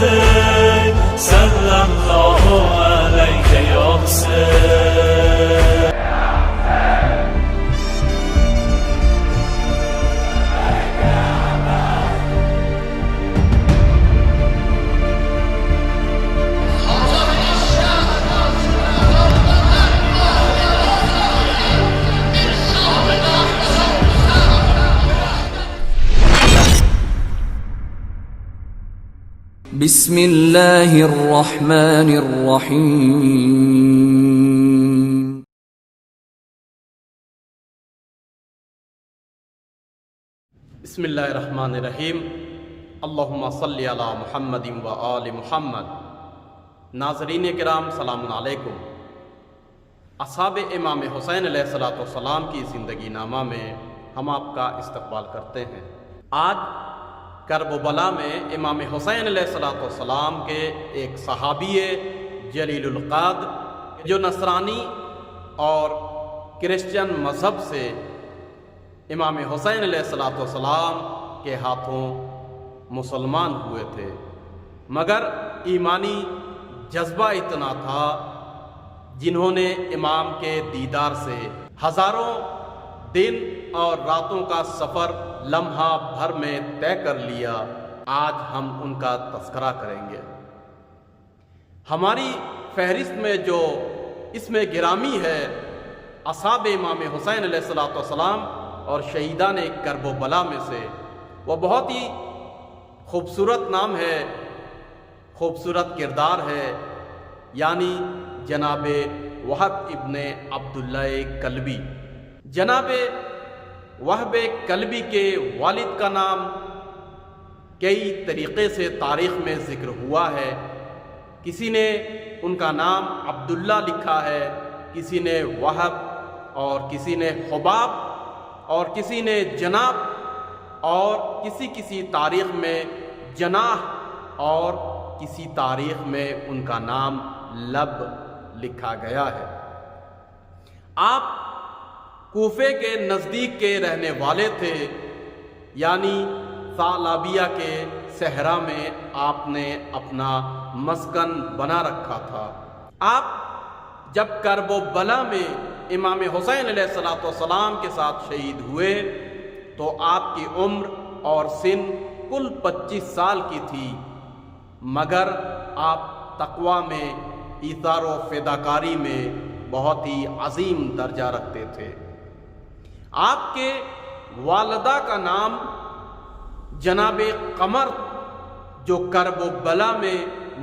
حسين صلى الله عليك يا حسين. بسم اللہ الرحمن الرحیم. بسم اللہ الرحمن الرحیم. اللہم صلی علی محمد و آل محمد. ناظرین کرام سلام علیکم. اصحاب امام حسین علیہ السلام کی زندگی نامہ میں ہم آپ کا استقبال کرتے ہیں. آج کرب و بلا میں امام حسین علیہ السلام کے ایک صحابی جلیل القدر جو نصرانی اور کرسچن مذہب سے امام حسین علیہ السلام کے ہاتھوں مسلمان ہوئے تھے، مگر ایمانی جذبہ اتنا تھا جنہوں نے امام کے دیدار سے ہزاروں دن اور راتوں کا سفر لمحہ بھر میں طے کر لیا. آج ہم ان کا تذکرہ کریں گے. ہماری فہرست میں جو اسم گرامی ہے اصحاب امام حسین علیہ السلام اور شہیدان کرب و بلا میں سے، وہ بہت ہی خوبصورت نام ہے، خوبصورت کردار ہے، یعنی جناب وہب ابن عبداللہ کلبی. جناب وہب کلبی کے والد کا نام کئی طریقے سے تاریخ میں ذکر ہوا ہے. کسی نے ان کا نام عبداللہ لکھا ہے، کسی نے وہب، اور کسی نے حباب، اور کسی نے جناب، اور کسی تاریخ میں جناح، اور کسی تاریخ میں ان کا نام لب لکھا گیا ہے. آپ کوفے کے نزدیک کے رہنے والے تھے، یعنی ثعلبیہ کے صحرا میں آپ نے اپنا مسکن بنا رکھا تھا. آپ جب کرب و بلا میں امام حسین علیہ السلام کے ساتھ شہید ہوئے تو آپ کی عمر اور سن کل 25 سال کی تھی، مگر آپ تقویٰ میں، ایثار و فداکاری میں بہت ہی عظیم درجہ رکھتے تھے. آپ کے والدہ کا نام جناب قمر، جو کرب و بلا میں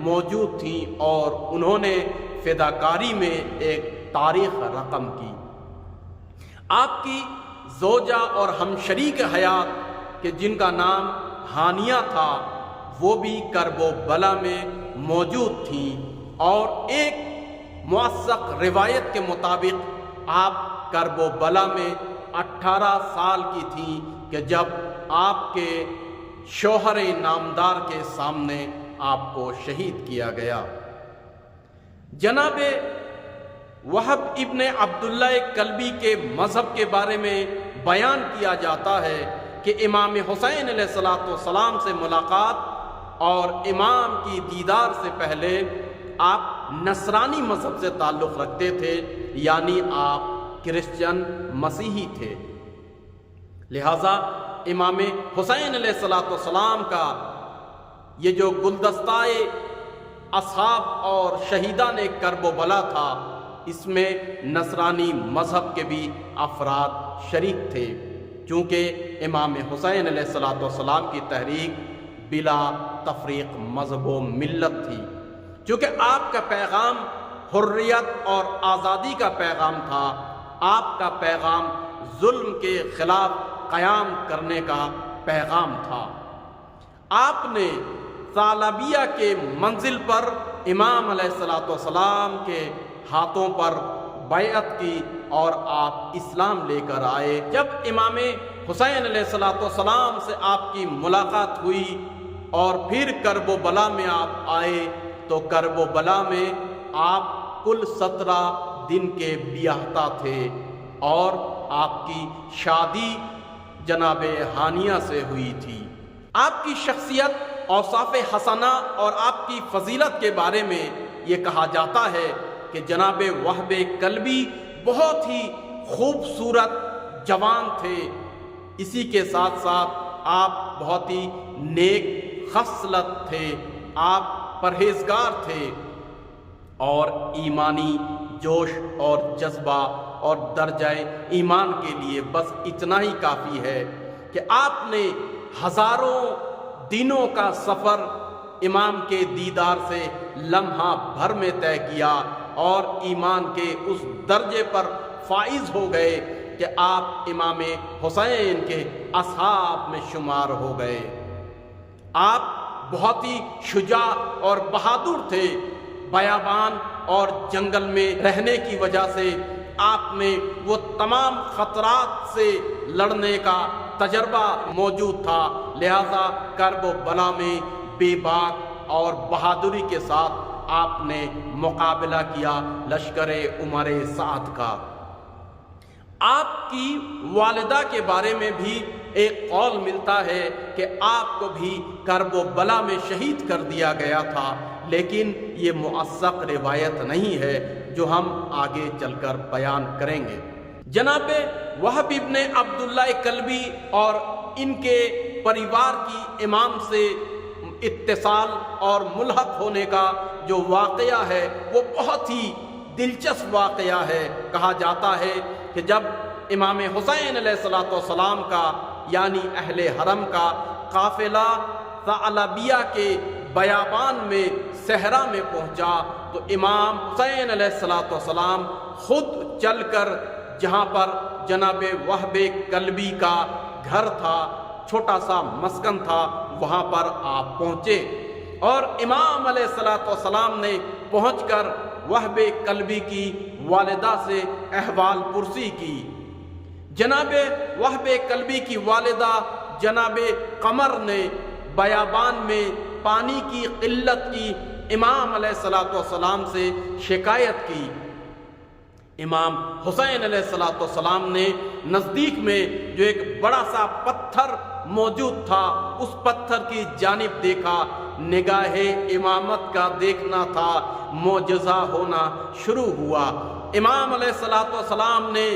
موجود تھیں اور انہوں نے فداکاری میں ایک تاریخ رقم کی. آپ کی زوجہ اور ہم شریک حیات کہ جن کا نام ہانیہ تھا، وہ بھی کرب و بلا میں موجود تھیں، اور ایک موثق روایت کے مطابق آپ کرب و بلا میں 18 سال کی تھیں کہ جب آپ کے شوہر نامدار کے سامنے آپ کو شہید کیا گیا. جناب وہب ابن عبداللہ کلبی کے مذہب کے بارے میں بیان کیا جاتا ہے کہ امام حسین علیہ السلام سے ملاقات اور امام کی دیدار سے پہلے آپ نصرانی مذہب سے تعلق رکھتے تھے، یعنی آپ کرسچن مسیحی تھے. لہذا امام حسین علیہ السلام کا یہ جو گلدستہ اصحاب اور شہیدان کرب و بلا تھا، اس میں نصرانی مذہب کے بھی افراد شریک تھے، چونکہ امام حسین علیہ السلام کی تحریک بلا تفریق مذہب و ملت تھی. چونکہ آپ کا پیغام حریت اور آزادی کا پیغام تھا، آپ کا پیغام ظلم کے خلاف قیام کرنے کا پیغام تھا. آپ نے ثعلبیہ کے منزل پر امام علیہ السلام کے ہاتھوں پر بیعت کی اور آپ اسلام لے کر آئے. جب امام حسین علیہ السلام سے آپ کی ملاقات ہوئی اور پھر کرب و بلا میں آپ آئے تو کرب و بلا میں آپ کل 17 دن کے بیاہتا تھے، اور آپ کی شادی جناب ہانیہ سے ہوئی تھی. آپ کی شخصیت اوصاف حسنہ اور آپ کی فضیلت کے بارے میں یہ کہا جاتا ہے کہ جناب وہب کلبی بہت ہی خوبصورت جوان تھے، اسی کے ساتھ ساتھ آپ بہت ہی نیک خصلت تھے، آپ پرہیزگار تھے، اور ایمانی جوش اور جذبہ اور درجہ ایمان کے لیے بس اتنا ہی کافی ہے کہ آپ نے ہزاروں دنوں کا سفر امام کے دیدار سے لمحہ بھر میں طے کیا اور ایمان کے اس درجے پر فائز ہو گئے کہ آپ امام حسین کے اصحاب میں شمار ہو گئے۔ آپ بہت ہی شجاع اور بہادر تھے، بیابان اور جنگل میں رہنے کی وجہ سے آپ میں وہ تمام خطرات سے لڑنے کا تجربہ موجود تھا، لہذا کرب و بلا میں بے باک اور بہادری کے ساتھ آپ نے مقابلہ کیا لشکر عمر سعد کا۔ آپ کی والدہ کے بارے میں بھی ایک قول ملتا ہے کہ آپ کو بھی کرب و بلا میں شہید کر دیا گیا تھا، لیکن یہ موثق روایت نہیں ہے جو ہم آگے چل کر بیان کریں گے۔ جناب وہب ابن عبداللہ کلبی اور ان کے پریوار کی امام سے اتصال اور ملحق ہونے کا جو واقعہ ہے وہ بہت ہی دلچسپ واقعہ ہے۔ کہا جاتا ہے کہ جب امام حسین علیہ السلام کا یعنی اہل حرم کا قافلہ ثعلبیہ کے بیابان میں صحرا میں پہنچا تو امام حسین علیہ السلام خود چل کر جہاں پر جناب وہب کلبی کا گھر تھا، چھوٹا سا مسکن تھا، وہاں پر آپ پہنچے اور امام علیہ السلام نے پہنچ کر وہب کلبی کی والدہ سے احوال پرسی کی۔ جناب وہب کلبی کی والدہ جناب قمر نے بیابان میں پانی کی قلت کی امام علیہ السلام سے شکایت کی۔ امام حسین علیہ السلام نے نزدیک میں جو ایک بڑا سا پتھر موجود تھا اس پتھر کی جانب دیکھا، نگاہ امامت کا دیکھنا تھا، معجزہ ہونا شروع ہوا۔ امام علیہ السلام نے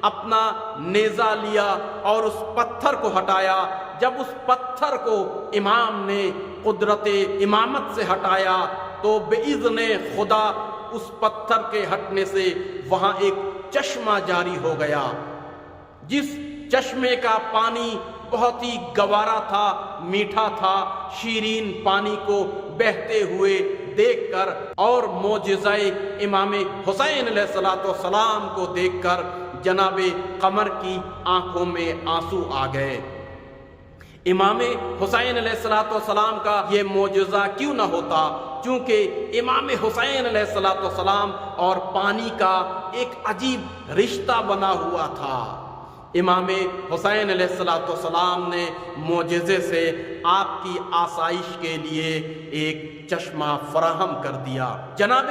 اپنا نیزہ لیا اور اس پتھر کو ہٹایا۔ جب اس پتھر کو امام نے قدرت امامت سے ہٹایا تو بإذن خدا اس پتھر کے ہٹنے سے وہاں ایک چشمہ جاری ہو گیا، جس چشمے کا پانی بہت ہی گوارا تھا، میٹھا تھا، شیرین پانی کو بہتے ہوئے دیکھ کر اور معجزہ امام حسین علیہ السلام کو دیکھ کر جناب قمر کی آنکھوں میں آنسو آ گئے۔ امام حسین علیہ السلام کا یہ معجزہ کیوں نہ ہوتا، چونکہ امام حسین علیہ السلام اور پانی کا ایک عجیب رشتہ بنا ہوا تھا۔ امام حسین علیہ السلام نے معجزے سے آپ کی آسائش کے لیے ایک چشمہ فراہم کر دیا۔ جناب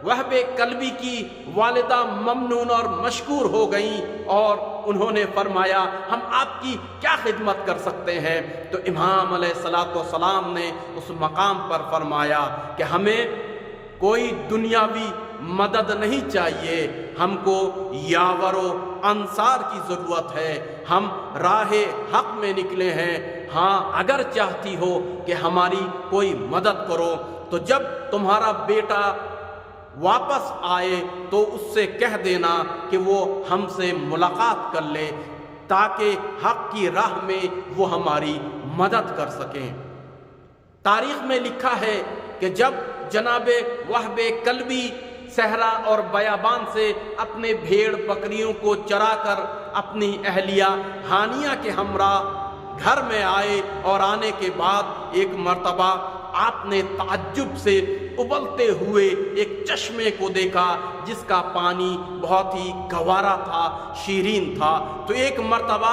وہب کلبی کی والدہ ممنون اور مشکور ہو گئیں اور انہوں نے فرمایا ہم آپ کی کیا خدمت کر سکتے ہیں؟ تو امام علیہ السلام نے اس مقام پر فرمایا کہ ہمیں کوئی دنیاوی مدد نہیں چاہیے، ہم کو یاور و انصار کی ضرورت ہے، ہم راہ حق میں نکلے ہیں، ہاں اگر چاہتی ہو کہ ہماری کوئی مدد کرو تو جب تمہارا بیٹا واپس آئے تو اس سے کہہ دینا کہ وہ ہم سے ملاقات کر لے تاکہ حق کی راہ میں وہ ہماری مدد کر سکیں۔ تاریخ میں لکھا ہے کہ جب جناب وہب کلبی صحرا اور بیابان سے اپنے بھیڑ بکریوں کو چرا کر اپنی اہلیہ ہانیہ کے ہمراہ گھر میں آئے اور آنے کے بعد ایک مرتبہ آپ نے تعجب سے ابلتے ہوئے ایک چشمے کو دیکھا جس کا پانی بہت ہی گوارا تھا، شیرین تھا۔ تو ایک مرتبہ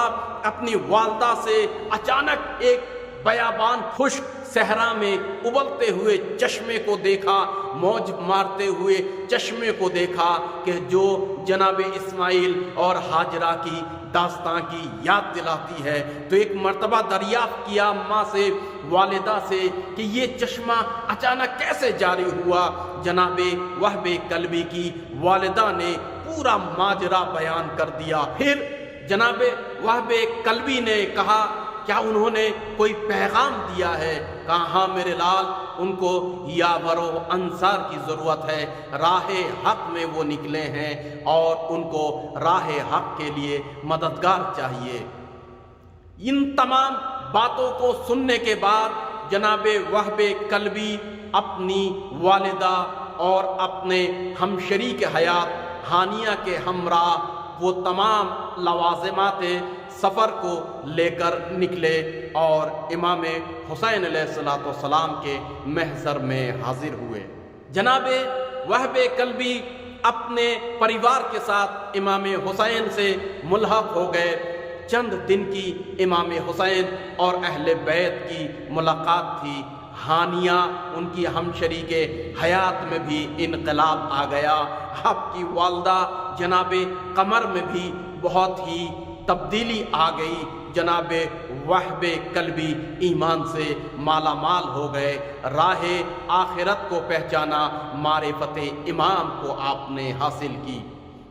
اپنی والدہ سے اچانک ایک بیابان خشک صحرا میں ابلتے ہوئے چشمے کو دیکھا، موج مارتے ہوئے چشمے کو دیکھا کہ جو جناب اسماعیل اور ہاجرہ کی داستان کی یاد دلاتی ہے۔ تو ایک مرتبہ دریافت کیا ماں سے، والدہ سے، کہ یہ چشمہ اچانک کیسے جاری ہوا؟ جناب وہب کلبی کی والدہ نے پورا ماجرا بیان کر دیا۔ پھر جناب وہب کلبی نے کہا کیا انہوں نے کوئی پیغام دیا ہے؟ کہا ہاں میرے لال، ان کو یاور و انصار کی ضرورت ہے، راہ حق میں وہ نکلے ہیں اور ان کو راہ حق کے لیے مددگار چاہیے۔ ان تمام باتوں کو سننے کے بعد جناب وہب کلبی اپنی والدہ اور اپنے ہمشریک حیات ہانیہ کے ہمراہ وہ تمام لوازمات سفر کو لے کر نکلے اور امام حسین علیہ السلام کے محضر میں حاضر ہوئے۔ جناب وہب کلبی اپنے پریوار کے ساتھ امام حسین سے ملحق ہو گئے۔ چند دن کی امام حسین اور اہل بیت کی ملاقات تھی۔ ہانیہ ان کی ہمشریک حیات میں بھی انقلاب آ گیا۔ آپ کی والدہ جناب قمر میں بھی بہت ہی تبدیلی آ گئی۔ جناب وہب کلبی ایمان سے مالا مال ہو گئے، راہ آخرت کو پہچانا، معرفت امام کو آپ نے حاصل کی۔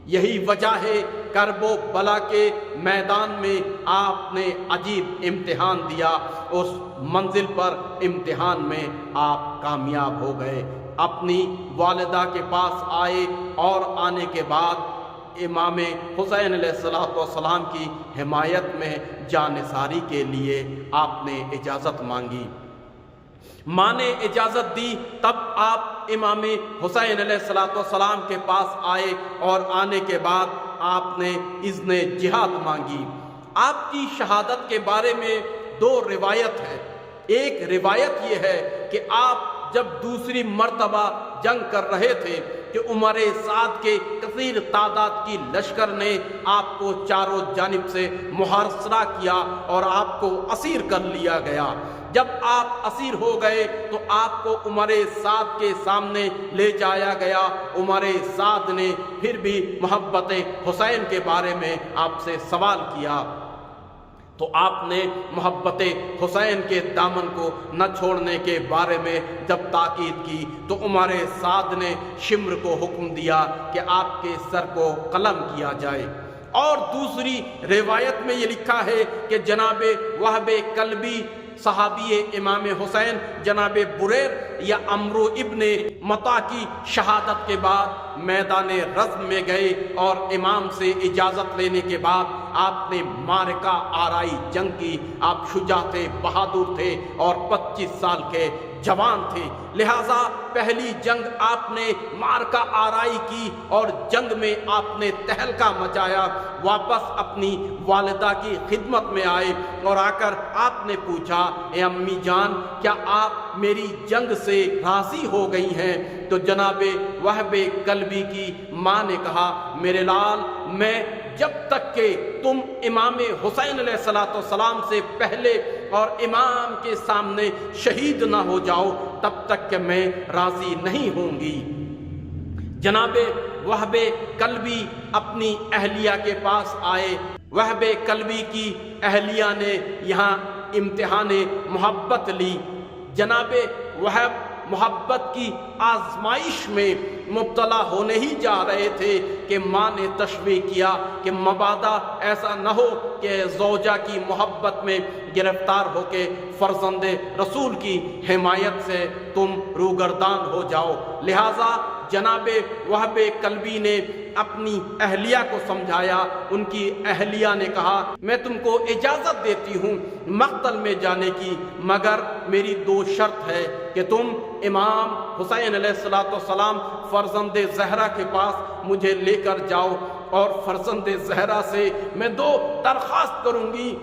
یہی وجہ ہے کرب و بلا کے میدان میں آپ نے عجیب امتحان دیا، اس منزل پر امتحان میں آپ کامیاب ہو گئے۔ اپنی والدہ کے پاس آئے اور آنے کے بعد امام حسین علیہ السلام کی حمایت میں جانثاری کے لیے آپ نے اجازت مانگی۔ ماں نے اجازت دی، تب آپ امام حسین علیہ السلام کے پاس آئے اور آنے کے بعد آپ نے اذن جہاد مانگی۔ آپ کی شہادت کے بارے میں دو روایت ہے۔ ایک روایت یہ ہے کہ آپ جب دوسری مرتبہ جنگ کر رہے تھے کہ عمر سعد کے کثیر تعداد کی لشکر نے آپ کو چاروں جانب سے محاصرہ کیا اور آپ کو اسیر کر لیا گیا۔ جب آپ اسیر ہو گئے تو آپ کو عمر سعد کے سامنے لے جایا گیا۔ عمر سعد نے پھر بھی محبت حسین کے بارے میں آپ سے سوال کیا تو آپ نے محبت حسین کے دامن کو نہ چھوڑنے کے بارے میں جب تاکید کی تو عمر سعد نے شمر کو حکم دیا کہ آپ کے سر کو قلم کیا جائے۔ اور دوسری روایت میں یہ لکھا ہے کہ جناب وہب کلبی صحابی امام حسین جناب بریر یا عمرو ابن مطا کی شہادت کے بعد میدان رزم میں گئے اور امام سے اجازت لینے کے بعد آپ نے معرکہ آرائی جنگ کی۔ آپ شجاع تھے، بہادر تھے اور 25 سال کے جوان تھے، لہٰذا پہلی جنگ آپ نے معرکہ آرائی کی اور جنگ میں آپ نے تہلکہ مچایا۔ واپس اپنی والدہ کی خدمت میں آئے اور آ کر آپ نے پوچھا اے امی جان کیا آپ میری جنگ سے راضی ہو گئی ہیں؟ تو جناب وہب کلبی کی ماں نے کہا میرے لال، میں جب تک کہ تم امام حسین علیہ السلام سے پہلے اور امام کے سامنے شہید نہ ہو جاؤ تب تک کہ میں راضی نہیں ہوں گی۔ جناب وہب کلبی اپنی اہلیہ کے پاس آئے۔ وہب کلبی کی اہلیہ نے یہاں امتحان محبت لی۔ جناب وہب محبت کی آزمائش میں مبتلا ہونے ہی جا رہے تھے کہ ماں نے تشویق کیا کہ مبادا ایسا نہ ہو کہ زوجہ کی محبت میں گرفتار ہو کے فرزند رسول کی حمایت سے تم روگردان ہو جاؤ۔ لہٰذا جناب وہب کلبی نے اپنی اہلیہ کو سمجھایا۔ ان کی اہلیہ نے کہا میں تم کو اجازت دیتی ہوں مقتل میں جانے کی، مگر میری دو شرط ہے کہ تم امام حسین علیہ السلام فرزند زہرا کے پاس مجھے لے کر جاؤ اور فرزند زہرا سے میں دو درخواست کروں گی،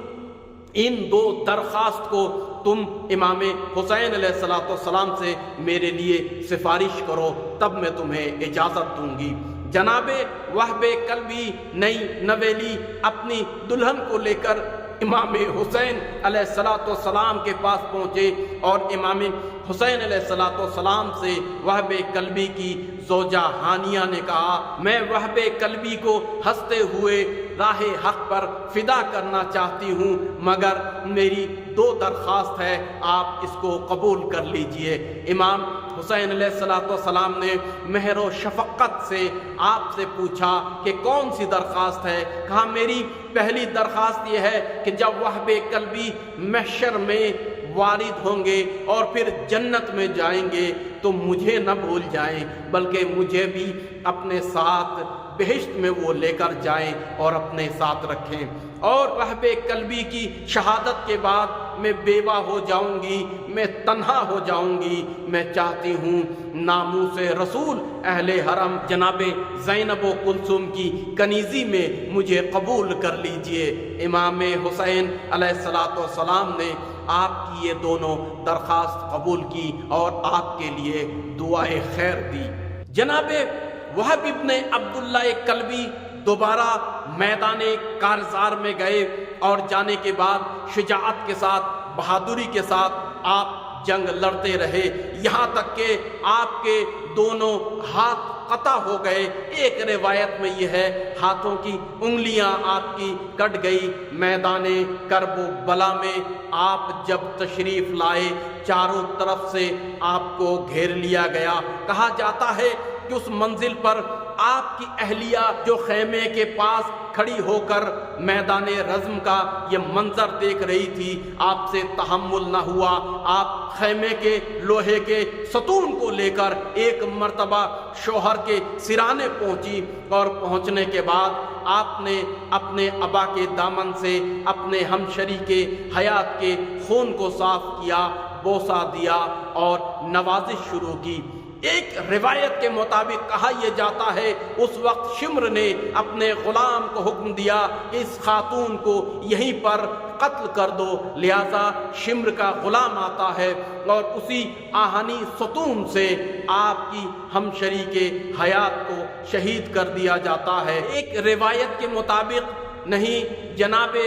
ان دو درخواست کو تم امام حسین علیہ السلام سے میرے لیے سفارش کرو تب میں تمہیں اجازت دوں گی۔ جناب وہب کلبی نئی نویلی اپنی دلہن کو لے کر امام حسین علیہ السلام کے پاس پہنچے اور امام حسین علیہ السلام سے وہب قلبی کی زوجہ ہانیہ نے کہا میں وہب قلبی کو ہنستے ہوئے راہ حق پر فدا کرنا چاہتی ہوں، مگر میری 2 درخواست ہے، آپ اس کو قبول کر لیجئے۔ امام حسین علیہ السلام نے مہر و شفقت سے آپ سے پوچھا کہ کون سی درخواست ہے؟ کہا میری پہلی درخواست یہ ہے کہ جب وہب قلبی محشر میں وارد ہوں گے اور پھر جنت میں جائیں گے تو مجھے نہ بھول جائیں، بلکہ مجھے بھی اپنے ساتھ بہشت میں وہ لے کر جائیں اور اپنے ساتھ رکھیں، اور وہب قلبی کی شہادت کے بعد میں بیوہ ہو جاؤں گی، میں تنہا ہو جاؤں گی، میں چاہتی ہوں ناموس رسول اہل حرم جناب زینب و کلثوم کی کنیزی میں مجھے قبول کر لیجئے۔ امام حسین علیہ السلام نے آپ کی یہ دونوں درخواست قبول کی اور آپ کے لیے دعائے خیر دی۔ جناب وہب ابن عبداللہ قلبی دوبارہ میدان کارزار میں گئے اور جانے کے بعد شجاعت کے ساتھ، بہادری کے ساتھ آپ جنگ لڑتے رہے، یہاں تک کہ آپ کے دونوں ہاتھ قطع ہو گئے۔ ایک روایت میں یہ ہے ہاتھوں کی انگلیاں آپ کی کٹ گئی۔ میدان کرب و بلا میں آپ جب تشریف لائے چاروں طرف سے آپ کو گھیر لیا گیا۔ کہا جاتا ہے کہ اس منزل پر آپ کی اہلیہ جو خیمے کے پاس کھڑی ہو کر میدان رزم کا یہ منظر دیکھ رہی تھی، آپ سے تحمل نہ ہوا، آپ خیمے کے لوہے کے ستون کو لے کر ایک مرتبہ شوہر کے سرانے پہنچی، اور پہنچنے کے بعد آپ نے اپنے ابا کے دامن سے اپنے ہمشری کے حیات کے خون کو صاف کیا، بوسہ دیا اور نوازش شروع کی۔ ایک روایت کے مطابق کہا یہ جاتا ہے اس وقت شمر نے اپنے غلام کو حکم دیا کہ اس خاتون کو یہیں پر قتل کر دو، لہذا شمر کا غلام آتا ہے اور اسی آہنی ستون سے آپ کی ہمشری کے حیات کو شہید کر دیا جاتا ہے۔ ایک روایت کے مطابق نہیں، جناب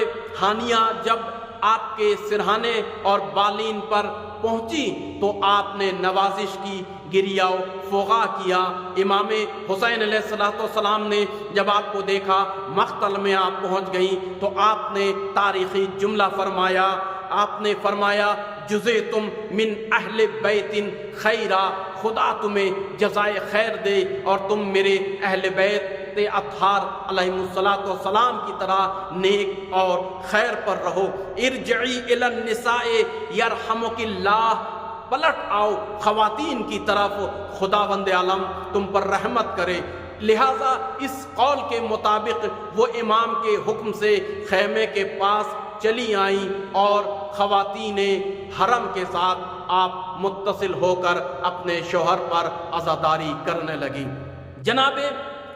ہانیہ جب آپ کے سرہانے اور بالین پر پہنچی تو آپ نے نوازش کی، گریا و فغا کیا۔ امام حسین علیہ السلام نے جب آپ کو دیکھا مقتل میں آپ پہنچ گئیں تو آپ نے تاریخی جملہ فرمایا، آپ نے فرمایا جزے تم من اہل بیت خیرہ، خدا تمہیں جزائے خیر دے اور تم میرے اہل بیت اطہار علیہ السلام کی طرح نیک اور خیر پر رہو۔ ارجعی الی النساء یرحمک اللہ، پلٹ آؤ خواتین کی طرف، خداوند عالم تم پر رحمت کرے۔ لہذا اس قول کے مطابق وہ امام کے حکم سے خیمے کے پاس چلی آئیں اور خواتین حرم کے ساتھ آپ متصل ہو کر اپنے شوہر پر عزاداری کرنے لگیں۔ جناب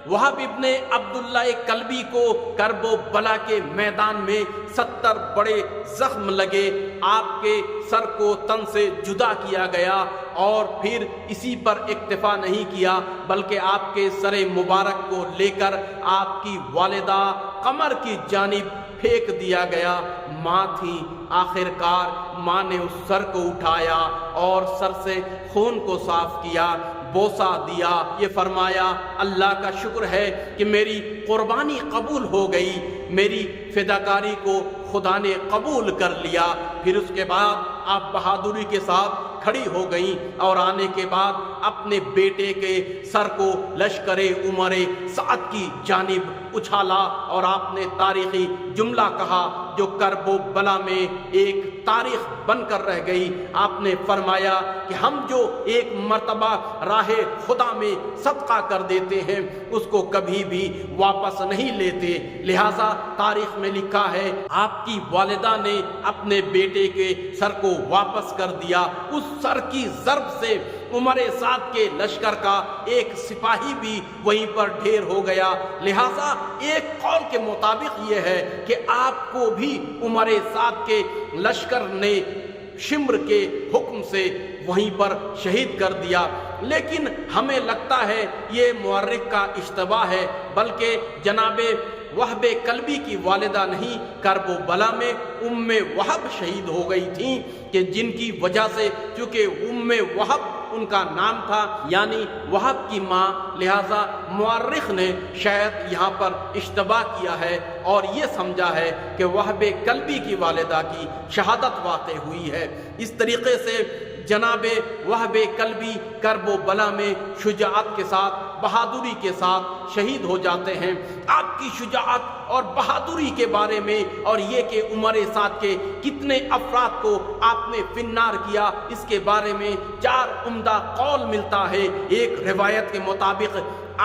وہب ابن عبداللہ قلبی کو کرب و بلا کے میدان میں 70 بڑے زخم لگے، آپ کے سر کو تن سے جدا کیا گیا، اور پھر اسی پر اکتفا نہیں کیا بلکہ آپ کے سر مبارک کو لے کر آپ کی والدہ قمر کی جانب پھینک دیا گیا۔ ماں تھی، آخر کار ماں نے اس سر کو اٹھایا اور سر سے خون کو صاف کیا، بوسہ دیا، یہ فرمایا اللہ کا شکر ہے کہ میری قربانی قبول ہو گئی، میری فداکاری کو خدا نے قبول کر لیا۔ پھر اس کے بعد آپ بہادری کے ساتھ کھڑی ہو گئیں اور آنے کے بعد اپنے بیٹے کے سر کو لشکر عمر سعد کی جانب اچھالا اور آپ نے تاریخی جملہ کہا جو کرب و بلا میں ایک تاریخ بن کر رہ گئی۔ آپ نے فرمایا کہ ہم جو ایک مرتبہ راہ خدا میں صدقہ کر دیتے ہیں اس کو کبھی بھی واپس نہیں لیتے، لہٰذا تاریخ میں لکھا ہے آپ کی والدہ نے اپنے بیٹے کے سر کو واپس کر دیا۔ اس سر کی ضرب سے عمر سعد کے لشکر کا ایک سپاہی بھی وہیں پر ڈھیر ہو گیا۔ لہٰذا ایک قول کے مطابق یہ ہے کہ آپ کو بھی عمر سعد کے لشکر نے شمر کے حکم سے وہیں پر شہید کر دیا، لیکن ہمیں لگتا ہے یہ مورخ کا اشتباہ ہے، بلکہ جناب وہب کلبی کی والدہ نہیں، کرب و بلا میں ام وہب شہید ہو گئی تھیں، کہ جن کی وجہ سے، چونکہ ام وہب ان کا نام تھا یعنی وہب کی ماں، لہذا مورخ نے شاید یہاں پر اشتباہ کیا ہے اور یہ سمجھا ہے کہ وہب کلبی کی والدہ کی شہادت واقع ہوئی ہے۔ اس طریقے سے جناب وہب کلبی کرب و بلا میں شجاعت کے ساتھ، بہادری کے ساتھ شہید ہو جاتے ہیں۔ آپ کی شجاعت اور بہادری کے بارے میں، اور یہ کہ عمر سعد کے کتنے افراد کو آپ نے فنار کیا، اس کے بارے میں 4 عمدہ قول ملتا ہے۔ ایک روایت کے مطابق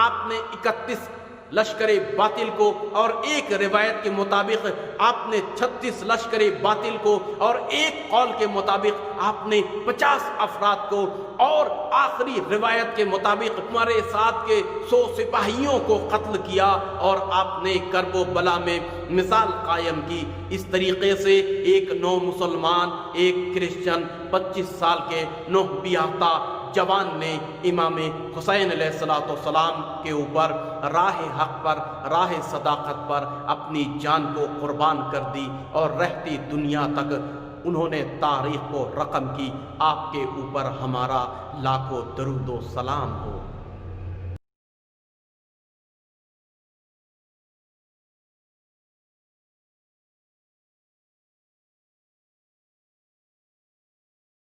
آپ نے 31 لشکر باطل کو، اور ایک روایت کے مطابق آپ نے 36 لشکر باطل کو، اور ایک قول کے مطابق آپ نے 50 افراد کو، اور آخری روایت کے مطابق عمر سعد کے 100 سپاہیوں کو قتل کیا، اور آپ نے کرب و بلا میں مثال قائم کی۔ اس طریقے سے ایک نو مسلمان، ایک کرسچن، 25 سال کے نو بیاہتا جوان نے امام حسین علیہ السلام کے اوپر راہ حق پر، راہ صداقت پر اپنی جان کو قربان کر دی، اور رہتی دنیا تک انہوں نے تاریخ کو رقم کی۔ آپ کے اوپر ہمارا لاکھوں درود و سلام ہو۔